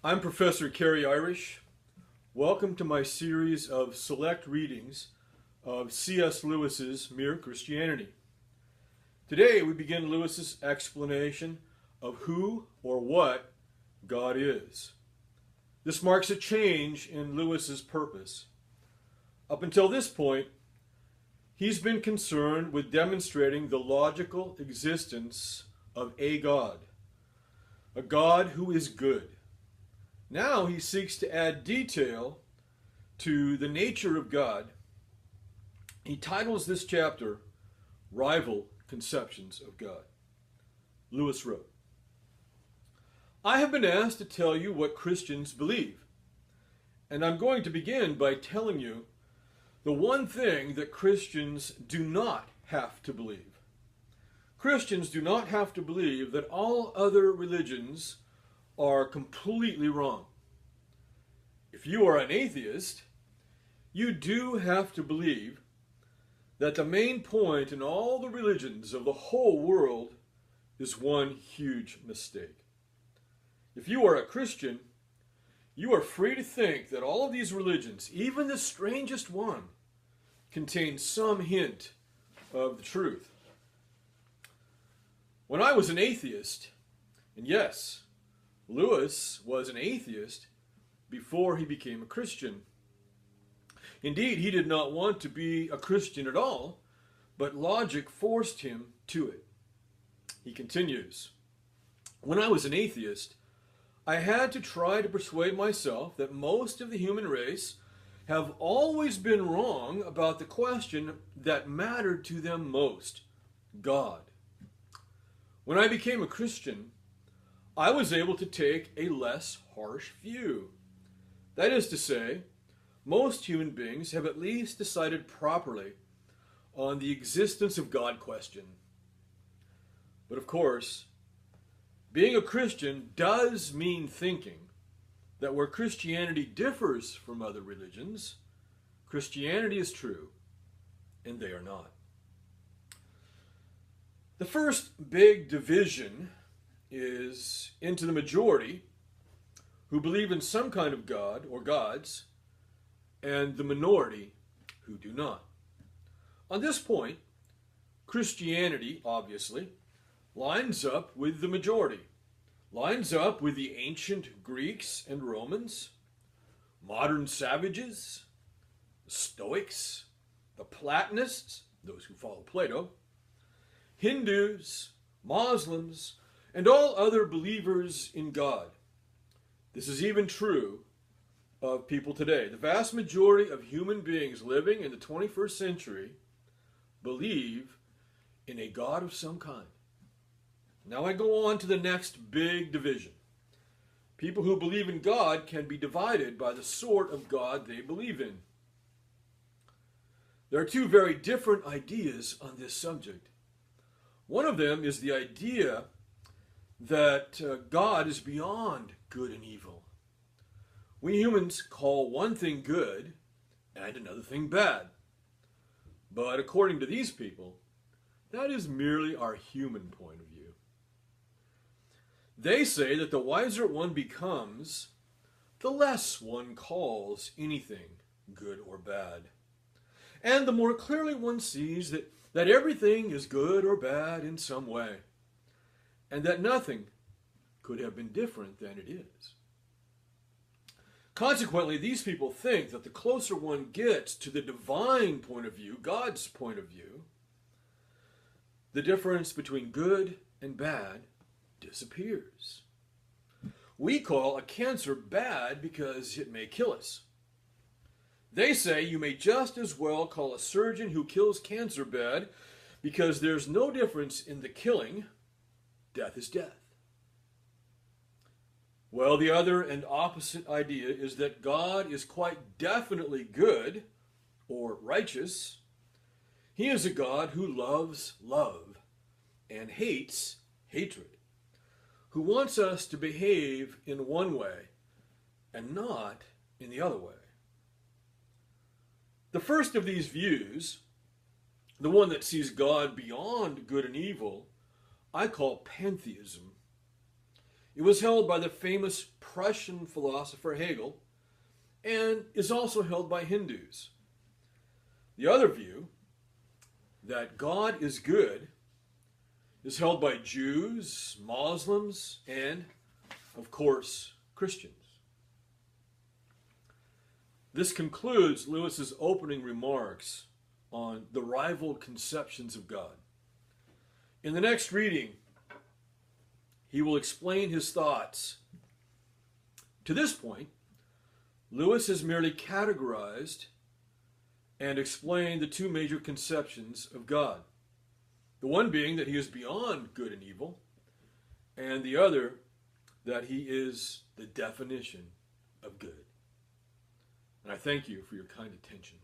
I'm Professor Kerry Irish. Welcome to my series of select readings of C.S. Lewis's Mere Christianity. Today we begin Lewis's explanation of who or what God is. This marks a change in Lewis's purpose. Up until this point, he's been concerned with demonstrating the logical existence of a God who is good. Now he seeks to add detail to the nature of God. He titles this chapter, Rival Conceptions of God. Lewis wrote, I have been asked to tell you what Christians believe, and I'm going to begin by telling you the one thing that Christians do not have to believe. Christians do not have to believe that all other religions are completely wrong. If you are an atheist, you do have to believe that the main point in all the religions of the whole world is one huge mistake. If you are a Christian, you are free to think that all of these religions, even the strangest one, contain some hint of the truth. When I was an atheist, and yes, Lewis was an atheist before he became a Christian. Indeed, he did not want to be a Christian at all, but logic forced him to it. He continues, when I was an atheist, I had to try to persuade myself that most of the human race have always been wrong about the question that mattered to them most, God. When I became a Christian, I was able to take a less harsh view. That is to say, most human beings have at least decided properly on the existence of God question. But of course, being a Christian does mean thinking that where Christianity differs from other religions, Christianity is true and they are not. The first big division is into the majority who believe in some kind of God or gods, and the minority who do not. On this point, Christianity, obviously, lines up with the majority, lines up with the ancient Greeks and Romans, modern savages, the Stoics, the Platonists, those who follow Plato, Hindus, Muslims, and all other believers in God. This is even true of people today. The vast majority of human beings living in the 21st century believe in a God of some kind. Now I go on to the next big division. People who believe in God can be divided by the sort of God they believe in. There are two very different ideas on this subject. One of them is the idea that God is beyond good and evil. We humans call one thing good and another thing bad. But according to these people, that is merely our human point of view. They say that the wiser one becomes, the less one calls anything good or bad. And the more clearly one sees that everything is good or bad in some way, and that nothing could have been different than it is. Consequently, these people think that the closer one gets to the divine point of view, God's point of view, the difference between good and bad disappears. We call a cancer bad because it may kill us. They say you may just as well call a surgeon who kills cancer bad because there's no difference in the killing. Death is death. Well, the other and opposite idea is that God is quite definitely good or righteous. He is a God who loves love and hates hatred, who wants us to behave in one way and not in the other way. The first of these views, the one that sees God beyond good and evil, I call pantheism. It was held by the famous Prussian philosopher Hegel and is also held by Hindus. The other view, that God is good, is held by Jews, Muslims, and, of course, Christians. This concludes Lewis's opening remarks on the rival conceptions of God. In the next reading, he will explain his thoughts. To this point, Lewis has merely categorized and explained the two major conceptions of God. The one being that he is beyond good and evil, and the other that he is the definition of good. And I thank you for your kind attention.